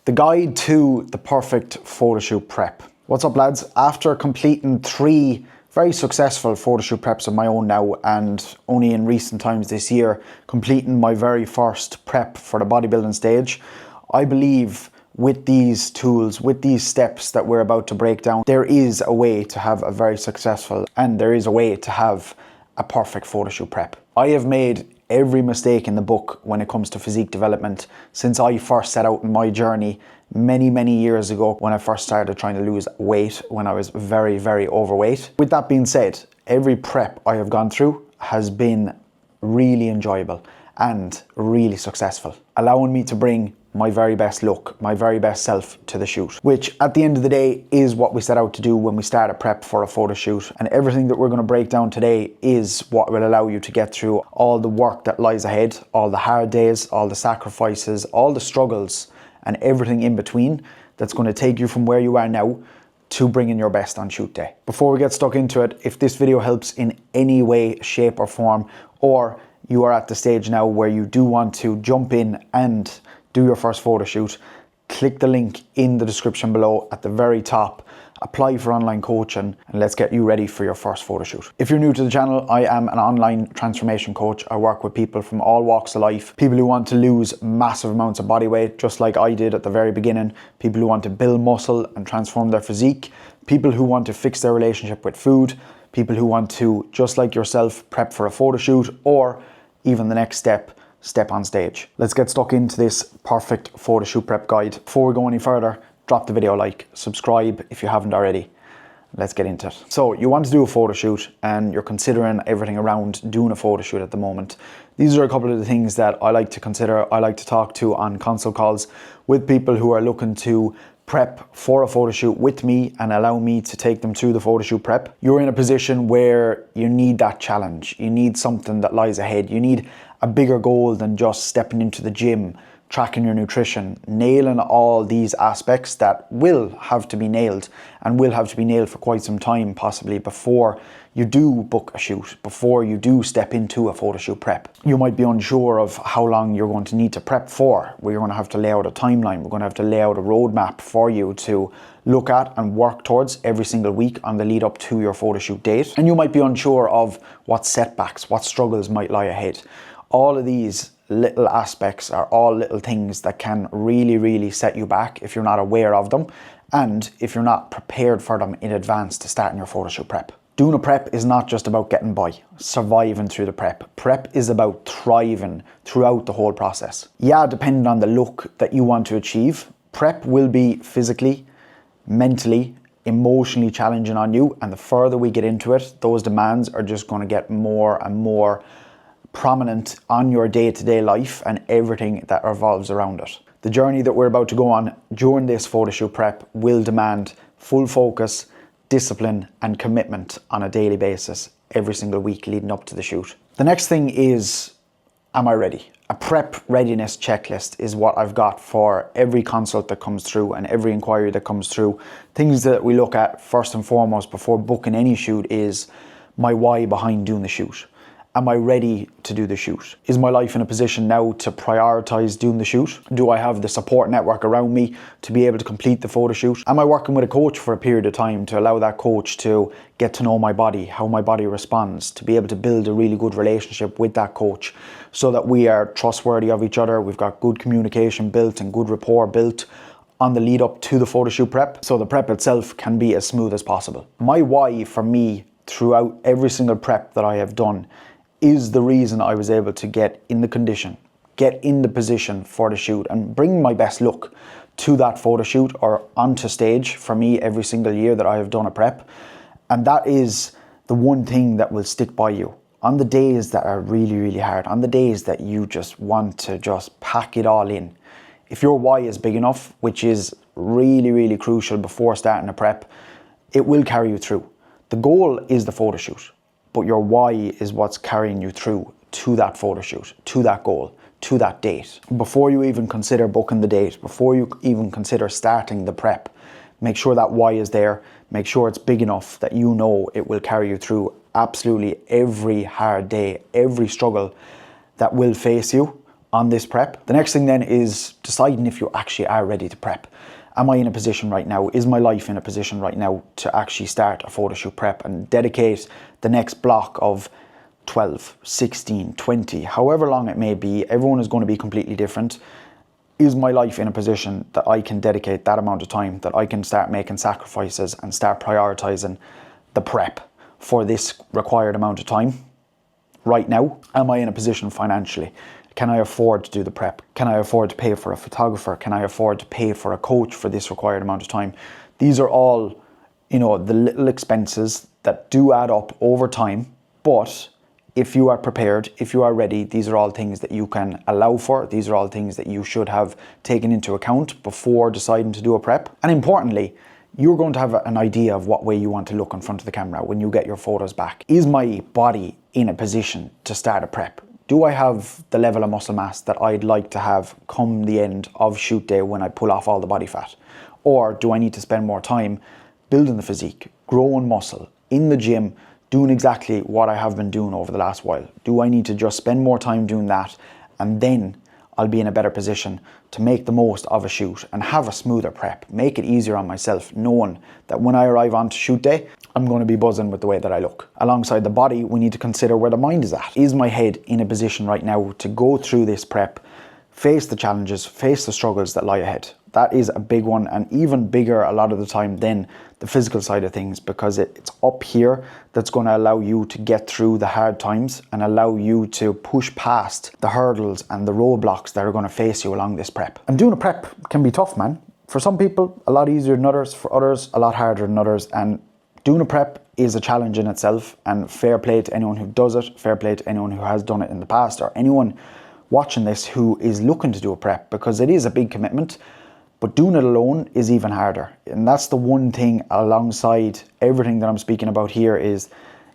The guide to the perfect photoshoot prep. What's up, lads? After completing 3 very successful photoshoot preps of my own now, and only in recent times this year completing my very first prep for the bodybuilding stage, I believe with these tools, with these steps that we're about to break down, there is a way to have a very successful, and there is a way to have a perfect photoshoot prep. I have made every mistake in the book when it comes to physique development since I first set out on my journey many years ago, when I first started trying to lose weight when I was very overweight. With that being said, every prep I have gone through has been really enjoyable and really successful, allowing me to bring my very best look, my very best self to the shoot, which at the end of the day is what we set out to do when we start a prep for a photo shoot. And everything that we're going to break down today is what will allow you to get through all the work that lies ahead, all the hard days, all the sacrifices, all the struggles, and everything in between that's going to take you from where you are now to bringing your best on shoot day. Before we get stuck into it, if this video helps in any way, shape or form, or you are at the stage now where you do want to jump in and do your first photo shoot, click the link in the description below at the very top, apply for online coaching, and let's get you ready for your first photo shoot. If you're new to the channel, I am an online transformation coach. I work with people from all walks of life, people who want to lose massive amounts of body weight, just like I did at the very beginning, people who want to build muscle and transform their physique, people who want to fix their relationship with food, people who want to, just like yourself, prep for a photo shoot, or even the next step on stage. Let's get stuck into this perfect photo shoot prep guide. Before we go any further, drop the video a like, subscribe if you haven't already. Let's get into it. So you want to do a photo shoot and you're considering everything around doing a photo shoot at the moment. These are a couple of the things that I like to consider. I like to talk to on consult calls with people who are looking to prep for a photo shoot with me and allow me to take them through the photo shoot prep. You're in a position where you need that challenge. You need something that lies ahead. You need a bigger goal than just stepping into the gym, tracking your nutrition, nailing all these aspects that will have to be nailed and will have to be nailed for quite some time possibly before you do book a shoot, before you do step into a photo shoot prep. You might be unsure of how long you're going to need to prep for. We're going to have to lay out a timeline. We're going to have to lay out a roadmap for you to look at and work towards every single week on the lead up to your photo shoot date. And you might be unsure of what setbacks, what struggles might lie ahead. All of these little aspects are all little things that can really set you back if you're not aware of them and if you're not prepared for them in advance to start in your photo shoot prep. Doing a prep is not just about getting by, surviving through the prep. Prep is about thriving throughout the whole process. Yeah, depending on the look that you want to achieve, prep will be physically, mentally, emotionally challenging on you, and the further we get into it, those demands are just going to get more and more prominent on your day-to-day life and everything that revolves around it. The journey that we're about to go on during this photo shoot prep will demand full focus, discipline and commitment on a daily basis every single week leading up to the shoot. The next thing is, am I ready? A prep readiness checklist is what I've got for every consult that comes through and every inquiry that comes through. Things that we look at first and foremost before booking any shoot is my why behind doing the shoot. Am I ready to do the shoot? Is my life in a position now to prioritize doing the shoot? Do I have the support network around me to be able to complete the photo shoot? Am I working with a coach for a period of time to allow that coach to get to know my body, how my body responds, to be able to build a really good relationship with that coach so that we are trustworthy of each other, we've got good communication built and good rapport built on the lead up to the photo shoot prep, so the prep itself can be as smooth as possible. My why for me throughout every single prep that I have done is the reason I was able to get in the condition, get in the position for the shoot and bring my best look to that photo shoot or onto stage for me every single year that I have done a prep. And that is the one thing that will stick by you. On the days that are really hard, on the days that you just want to just pack it all in, if your why is big enough, which is really crucial before starting a prep, it will carry you through. The goal is the photo shoot, but your why is what's carrying you through to that photo shoot, to that goal, to that date. Before you even consider booking the date, before you even consider starting the prep, make sure that why is there, make sure it's big enough that you know it will carry you through absolutely every hard day, every struggle that will face you on this prep. The next thing then is deciding if you actually are ready to prep. Am I in a position right now? Is my life in a position right now to actually start a photo shoot prep and dedicate the next block of 12, 16, 20, however long it may be? Everyone is going to be completely different. Is my life in a position that I can dedicate that amount of time, that I can start making sacrifices and start prioritizing the prep for this required amount of time right now? Am I in a position financially? Can I afford to do the prep? Can I afford to pay for a photographer? Can I afford to pay for a coach for this required amount of time? These are all, the little expenses that do add up over time. But if you are prepared, if you are ready, these are all things that you can allow for. These are all things that you should have taken into account before deciding to do a prep. And importantly, you're going to have an idea of what way you want to look in front of the camera when you get your photos back. Is my body in a position to start a prep? Do I have the level of muscle mass that I'd like to have come the end of shoot day when I pull off all the body fat? Or do I need to spend more time building the physique, growing muscle, in the gym, doing exactly what I have been doing over the last while? Do I need to just spend more time doing that, and then I'll be in a better position to make the most of a shoot and have a smoother prep, make it easier on myself, knowing that when I arrive onto shoot day, I'm going to be buzzing with the way that I look. Alongside the body, we need to consider where the mind is at. Is my head in a position right now to go through this prep, face the challenges, face the struggles that lie ahead? That is a big one, and even bigger a lot of the time than the physical side of things, because it's up here that's going to allow you to get through the hard times and allow you to push past the hurdles and the roadblocks that are going to face you along this prep. And doing a prep can be tough, man. For some people, a lot easier than others. For others, a lot harder than others. And doing a prep is a challenge in itself, and fair play to anyone who does it, fair play to anyone who has done it in the past, or anyone watching this who is looking to do a prep, because it is a big commitment. But doing it alone is even harder. And that's the one thing alongside everything that I'm speaking about here, is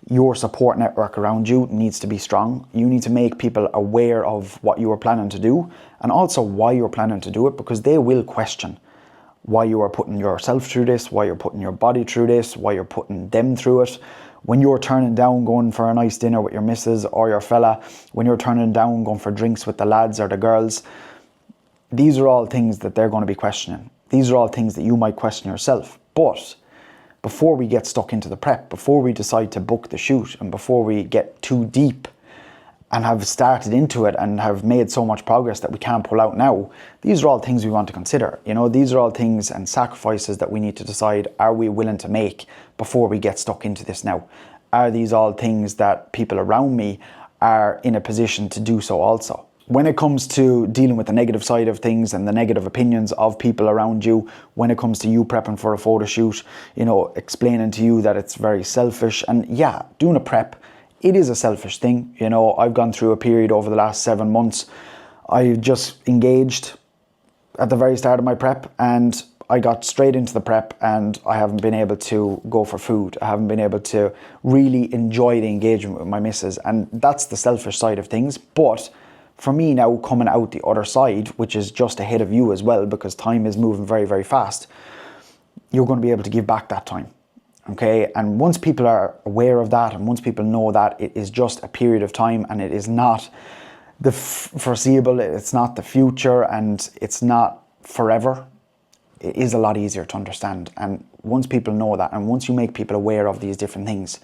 your support network around you needs to be strong. You need to make people aware of what you are planning to do, and also why you're planning to do it, because they will question why you are putting yourself through this, why you're putting your body through this, why you're putting them through it. When you're turning down going for a nice dinner with your missus or your fella, when you're turning down going for drinks with the lads or the girls, these are all things that they're going to be questioning. These are all things that you might question yourself. But before we get stuck into the prep, before we decide to book the shoot, and before we get too deep and have started into it and have made so much progress that we can't pull out now, these are all things we want to consider. These are all things and sacrifices that we need to decide, are we willing to make before we get stuck into this now? Are these all things that people around me are in a position to do so also? When it comes to dealing with the negative side of things and the negative opinions of people around you, when it comes to you prepping for a photo shoot, explaining to you that it's very selfish, and yeah, doing a prep, it is a selfish thing. I've gone through a period over the last 7 months. I just engaged at the very start of my prep, and I got straight into the prep, and I haven't been able to go for food. I haven't been able to really enjoy the engagement with my missus, and that's the selfish side of things. But for me now, coming out the other side, which is just ahead of you as well, because time is moving very, very fast, you're going to be able to give back that time. Okay, and once people are aware of that, and once people know that it is just a period of time, and it is not the foreseeable, it's not the future, and it's not forever, it is a lot easier to understand. And once people know that, and once you make people aware of these different things,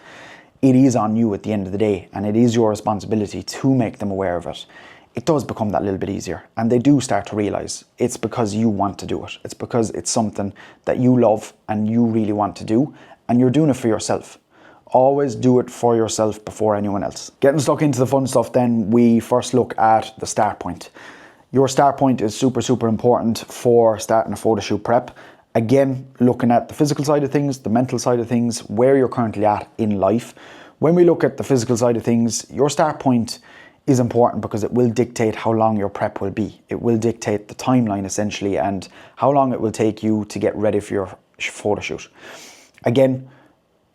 it is on you at the end of the day, and it is your responsibility to make them aware of it. It does become that little bit easier, and they do start to realize it's because you want to do it. It's because it's something that you love and you really want to do, and you're doing it for yourself. Always do it for yourself before anyone else. Getting stuck into the fun stuff then, we first look at the start point. Your start point is super, super important for starting a photo shoot prep. Again, looking at the physical side of things, the mental side of things, where you're currently at in life. When we look at the physical side of things, your start point is important because it will dictate how long your prep will be. It will dictate the timeline essentially, and how long it will take you to get ready for your photo shoot. Again,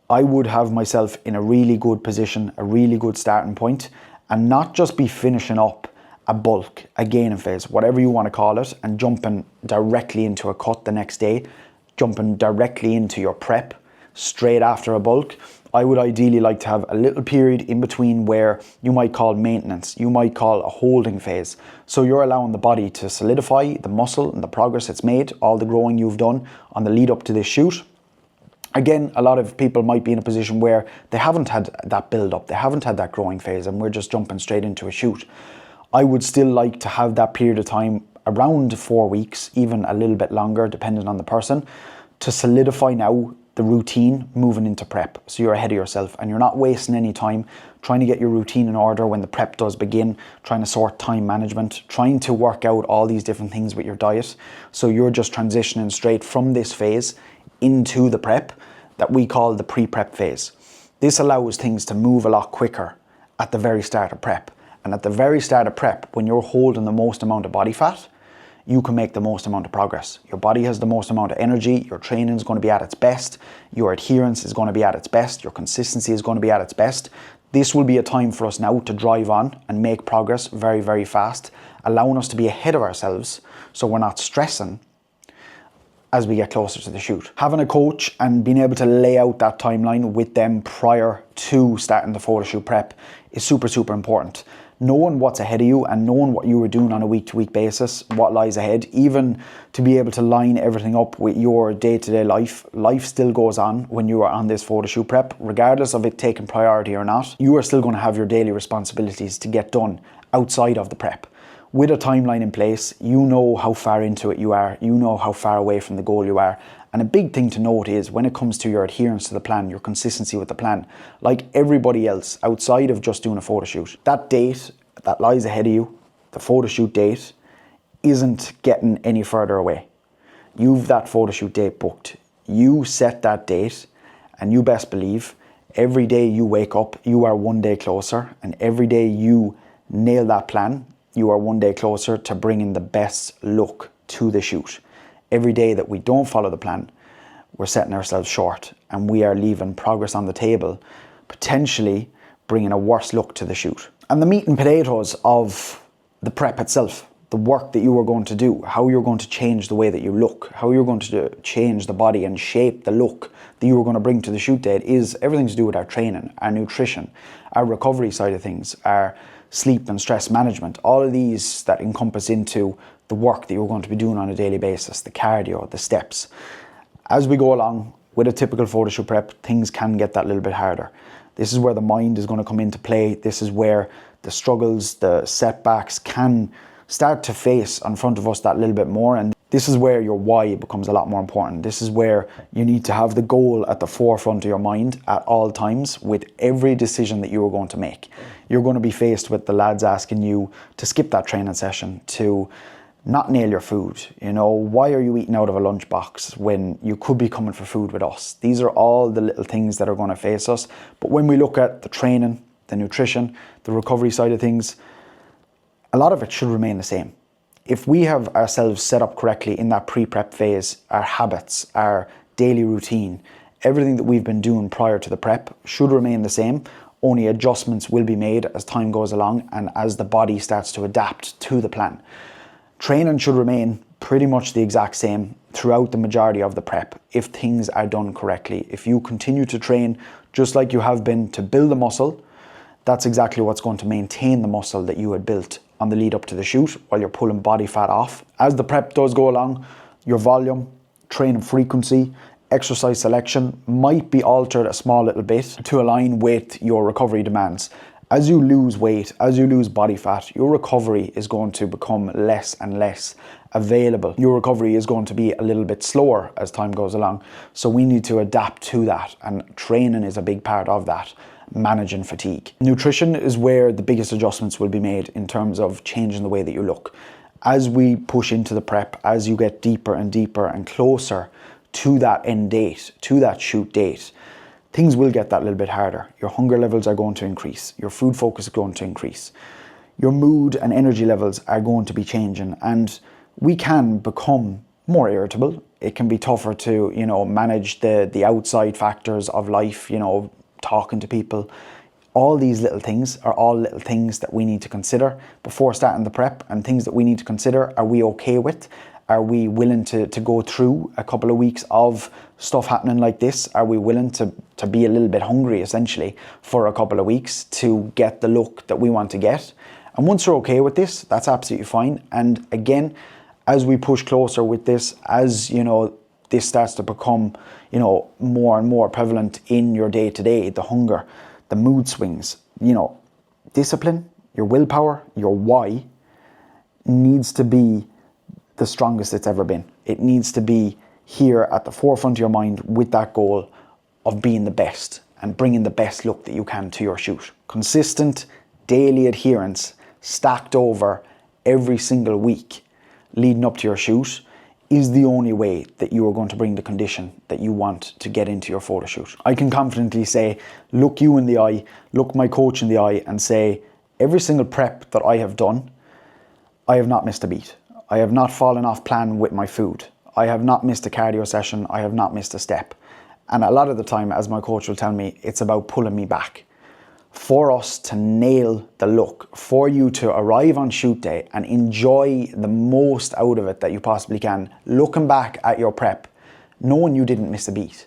I would have myself in a really good position, a really good starting point, and not just be finishing up a bulk, a gaining phase, whatever you want to call it, and jumping directly into a cut the next day, jumping directly into your prep straight after a bulk. I would ideally like to have a little period in between where you might call maintenance, you might call a holding phase. So you're allowing the body to solidify the muscle and the progress it's made, all the growing you've done on the lead up to this shoot. Again, a lot of people might be in a position where they haven't had that build up, they haven't had that growing phase, and we're just jumping straight into a shoot. I would still like to have that period of time around 4 weeks, even a little bit longer, depending on the person, to solidify now the routine moving into prep. So you're ahead of yourself and you're not wasting any time trying to get your routine in order when the prep does begin, trying to sort time management, trying to work out all these different things with your diet. So you're just transitioning straight from this phase into the prep that we call the pre-prep phase. This allows things to move a lot quicker at the very start of prep. And at the very start of prep, when you're holding the most amount of body fat, you can make the most amount of progress. Your body has the most amount of energy, your training is going to be at its best, your adherence is going to be at its best, your consistency is going to be at its best. This will be a time for us now to drive on and make progress very, very fast, allowing us to be ahead of ourselves so we're not stressing as we get closer to the shoot. Having a coach and being able to lay out that timeline with them prior to starting the photo shoot prep is super, super important. Knowing what's ahead of you and knowing what you were doing on a week-to-week basis, what lies ahead, even to be able to line everything up with your day-to-day life. Life still goes on when you are on this photo shoot prep, regardless of it taking priority or not. You are still going to have your daily responsibilities to get done outside of the prep. With a timeline in place, you know how far into it you are, you know how far away from the goal you are. And a big thing to note is when it comes to your adherence to the plan, your consistency with the plan, like everybody else outside of just doing a photo shoot, that date that lies ahead of you, the photo shoot date, isn't getting any further away. You've that photo shoot date booked. You set that date, and you best believe every day you wake up, you are one day closer, and every day you nail that plan, you are one day closer to bringing the best look to the shoot. Every day that we don't follow the plan, we're setting ourselves short and we are leaving progress on the table, potentially bringing a worse look to the shoot. And the meat and potatoes of the prep itself, the work that you are going to do, how you're going to change the way that you look, how you're going to change the body and shape the look that you are going to bring to the shoot date is everything to do with our training, our nutrition, our recovery side of things, our sleep and stress management, all of these that encompass into the work that you're going to be doing on a daily basis, the cardio, the steps. As we go along with a typical photo shoot prep, things can get that little bit harder. This is where the mind is going to come into play. This is where the struggles, the setbacks can start to face in front of us that little bit more. And this is where your why becomes a lot more important. This is where you need to have the goal at the forefront of your mind at all times with every decision that you are going to make. You're going to be faced with the lads asking you to skip that training session, to not nail your food. You know, why are you eating out of a lunchbox when you could be coming for food with us? These are all the little things that are going to face us. But when we look at the training, the nutrition, the recovery side of things, a lot of it should remain the same. If we have ourselves set up correctly in that pre-prep phase, our habits, our daily routine, everything that we've been doing prior to the prep should remain the same. Only adjustments will be made as time goes along and as the body starts to adapt to the plan. Training should remain pretty much the exact same throughout the majority of the prep if things are done correctly. If you continue to train just like you have been to build the muscle, that's exactly what's going to maintain the muscle that you had built on the lead up to the shoot while you're pulling body fat off. As the prep does go along, your volume, training frequency, exercise selection might be altered a small little bit to align with your recovery demands. As you lose weight, as you lose body fat, your recovery is going to become less and less available. Your recovery is going to be a little bit slower as time goes along. So we need to adapt to that, and training is a big part of that, managing fatigue. Nutrition is where the biggest adjustments will be made in terms of changing the way that you look. As we push into the prep, as you get deeper and deeper and closer to that end date, to that shoot date, things will get that little bit harder. Your hunger levels are going to increase. Your food focus is going to increase. Your mood and energy levels are going to be changing, and we can become more irritable. It can be tougher to, manage the outside factors of life, talking to people. All these little things are all little things that we need to consider before starting the prep, and things that we need to consider: are we okay with? Are we willing to go through a couple of weeks of stuff happening like this? Are we willing to be a little bit hungry, essentially, for a couple of weeks to get the look that we want to get? And once you're okay with this, that's absolutely fine. And again, as we push closer with this, as this starts to become more and more prevalent in your day-to-day, the hunger, the mood swings, discipline, your willpower, your why needs to be the strongest it's ever been. It needs to be here at the forefront of your mind with that goal of being the best and bringing the best look that you can to your shoot. Consistent daily adherence stacked over every single week leading up to your shoot is the only way that you are going to bring the condition that you want to get into your photo shoot. I can confidently say, look you in the eye, look my coach in the eye and say, every single prep that I have done, I have not missed a beat. I have not fallen off plan with my food. I have not missed a cardio session. I have not missed a step. And a lot of the time, as my coach will tell me, it's about pulling me back. For us to nail the look, for you to arrive on shoot day and enjoy the most out of it that you possibly can, looking back at your prep, knowing you didn't miss a beat,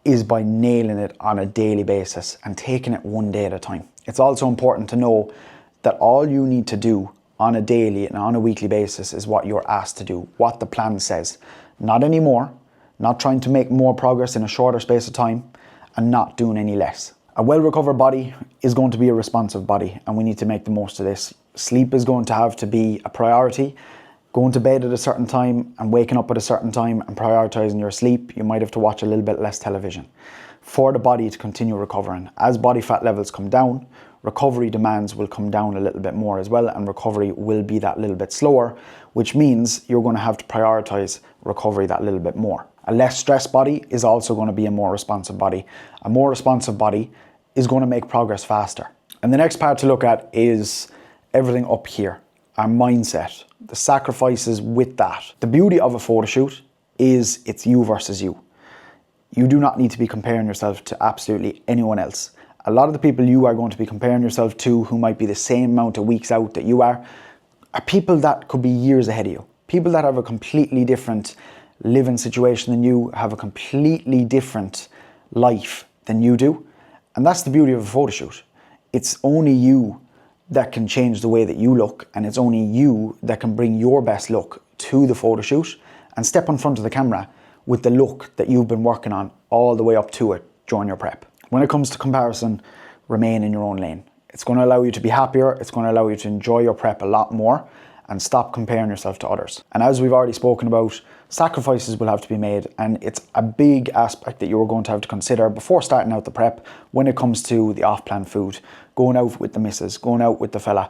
is by nailing it on a daily basis and taking it one day at a time. It's also important to know that all you need to do on a daily and on a weekly basis is what you're asked to do, what the plan says. Not anymore, not trying to make more progress in a shorter space of time, and not doing any less. A well-recovered body is going to be a responsive body, and we need to make the most of this. Sleep is going to have to be a priority. Going to bed at a certain time and waking up at a certain time and prioritizing your sleep, you might have to watch a little bit less television for the body to continue recovering. As body fat levels come down, recovery demands will come down a little bit more as well, and recovery will be that little bit slower, which means you're going to have to prioritize recovery that little bit more. A less stressed body is also going to be a more responsive body. A more responsive body is going to make progress faster. And the next part to look at is everything up here, our mindset, the sacrifices with that. The beauty of a photo shoot is it's you versus you. You do not need to be comparing yourself to absolutely anyone else. A lot of the people you are going to be comparing yourself to, who might be the same amount of weeks out that you are people that could be years ahead of you. People that have a completely different living situation than you, have a completely different life than you do. And that's the beauty of a photo shoot. It's only you that can change the way that you look, and it's only you that can bring your best look to the photo shoot and step in front of the camera with the look that you've been working on all the way up to it during your prep. When it comes to comparison, remain in your own lane. It's going to allow you to be happier, it's going to allow you to enjoy your prep a lot more, and stop comparing yourself to others. And as we've already spoken about, sacrifices will have to be made, and it's a big aspect that you're going to have to consider before starting out the prep when it comes to the off-plan food, going out with the missus, going out with the fella.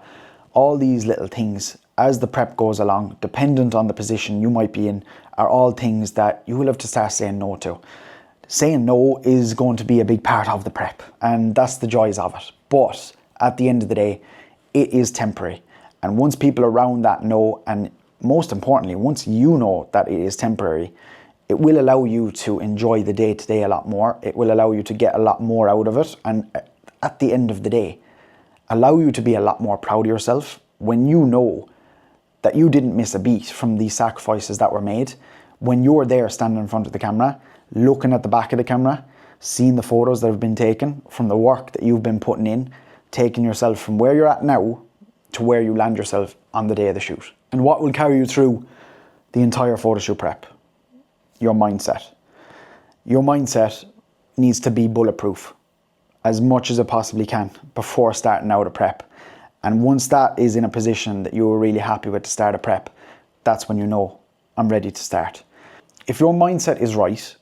All these little things as the prep goes along, dependent on the position you might be in, are all things that you will have to start saying no to. Saying no is going to be a big part of the prep, and that's the joys of it. But at the end of the day, it is temporary. And once people around that know, and most importantly, once you know that it is temporary, it will allow you to enjoy the day-to-day a lot more. It will allow you to get a lot more out of it. And at the end of the day, allow you to be a lot more proud of yourself when you know that you didn't miss a beat from these sacrifices that were made. When you're there standing in front of the camera, looking at the back of the camera, seeing the photos that have been taken from the work that you've been putting in, taking yourself from where you're at now to where you land yourself on the day of the shoot. And what will carry you through the entire photo shoot prep? Your mindset. Your mindset needs to be bulletproof as much as it possibly can before starting out a prep. And once that is in a position that you're really happy with to start a prep, that's when you know, I'm ready to start. If your mindset is right,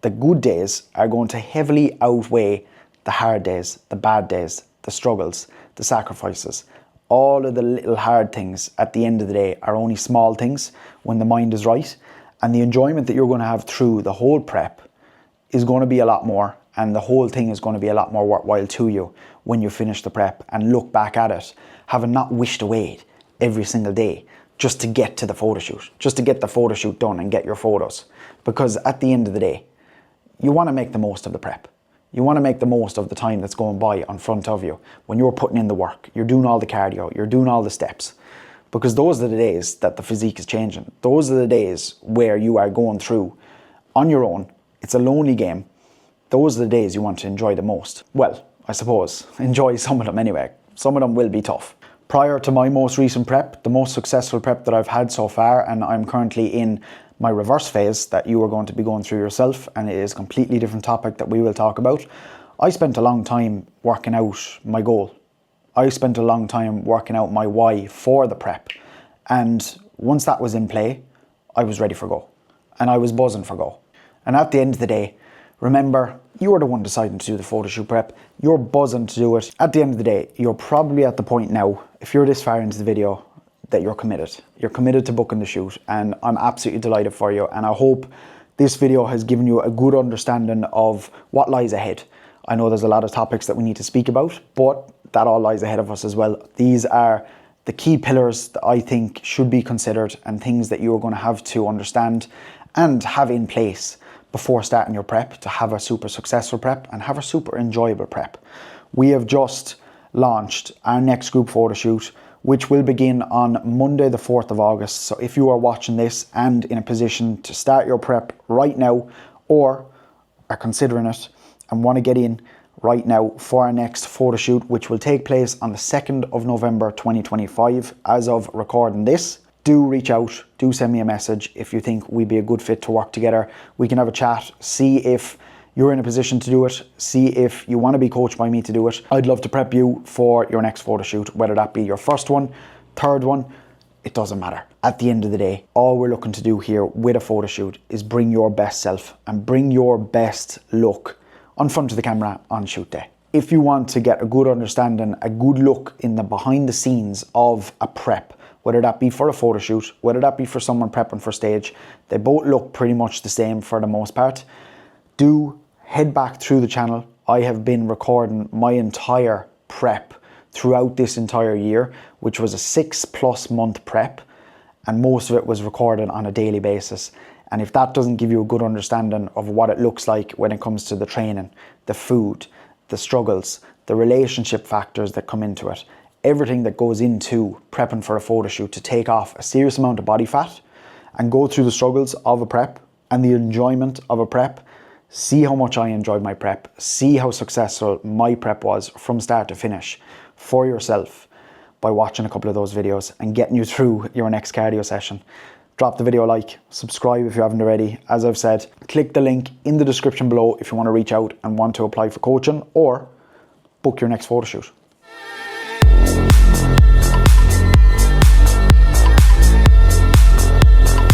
the good days are going to heavily outweigh the hard days, the bad days, the struggles, the sacrifices. All of the little hard things at the end of the day are only small things when the mind is right, and the enjoyment that you're going to have through the whole prep is going to be a lot more, and the whole thing is going to be a lot more worthwhile to you when you finish the prep and look back at it, having not wished away every single day just to get to the photo shoot, just to get the photo shoot done and get your photos. Because at the end of the day, you want to make the most of the prep. You want to make the most of the time that's going by in front of you when you're putting in the work. You're doing all the cardio, you're doing all the steps. because those are the days that the physique is changing. Those are the days where you are going through on your own. It's a lonely game. Those are the days you want to enjoy the most. Well, I suppose, enjoy some of them anyway. Some of them will be tough. Prior to my most recent prep, the most successful prep that I've had so far, and I'm currently in my reverse phase that you are going to be going through yourself, and it is a completely different topic that we will talk about. I spent a long time working out my goal. I spent a long time working out my why for the prep. And once that was in play, I was ready for go. And I was buzzing for go. And at the end of the day, remember, you are the one deciding to do the photo shoot prep. You're buzzing to do it. At the end of the day, you're probably at the point now, if you're this far into the video, that you're committed. You're committed to booking the shoot, and I'm absolutely delighted for you. And I hope this video has given you a good understanding of what lies ahead. I know there's a lot of topics that we need to speak about, but that all lies ahead of us as well. These are the key pillars that I think should be considered, and things that you're going to have to understand and have in place before starting your prep to have a super successful prep and have a super enjoyable prep. We have just launched our next group photo shoot, which will begin on Monday the 4th of August. So if you are watching this and in a position to start your prep right now, or are considering it and want to get in right now for our next photo shoot, which will take place on the 2nd of November 2025 as of recording this, do reach out, do send me a message if you think we'd be a good fit to work together. We can have a chat, see if you're in a position to do it, see if you want to be coached by me to do it. I'd love to prep you for your next photo shoot, whether that be your first one, third one, it doesn't matter. At the end of the day, all we're looking to do here with a photo shoot is bring your best self and bring your best look on front of the camera on shoot day. If you want to get a good understanding, a good look in the behind the scenes of a prep, whether that be for a photo shoot, whether that be for someone prepping for stage, they both look pretty much the same for the most part. Do head back through the channel. I have been recording my entire prep throughout this entire year, which was a 6+ month prep, and most of it was recorded on a daily basis. And if that doesn't give you a good understanding of what it looks like when it comes to the training, the food, the struggles, the relationship factors that come into it, everything that goes into prepping for a photo shoot to take off a serious amount of body fat and go through the struggles of a prep and the enjoyment of a prep, see how much I enjoyed my prep, see how successful my prep was from start to finish for yourself by watching a couple of those videos and getting you through your next cardio session. Drop the video a like, subscribe if you haven't already. As I've said, click the link in the description below if you want to reach out and want to apply for coaching or book your next photo shoot.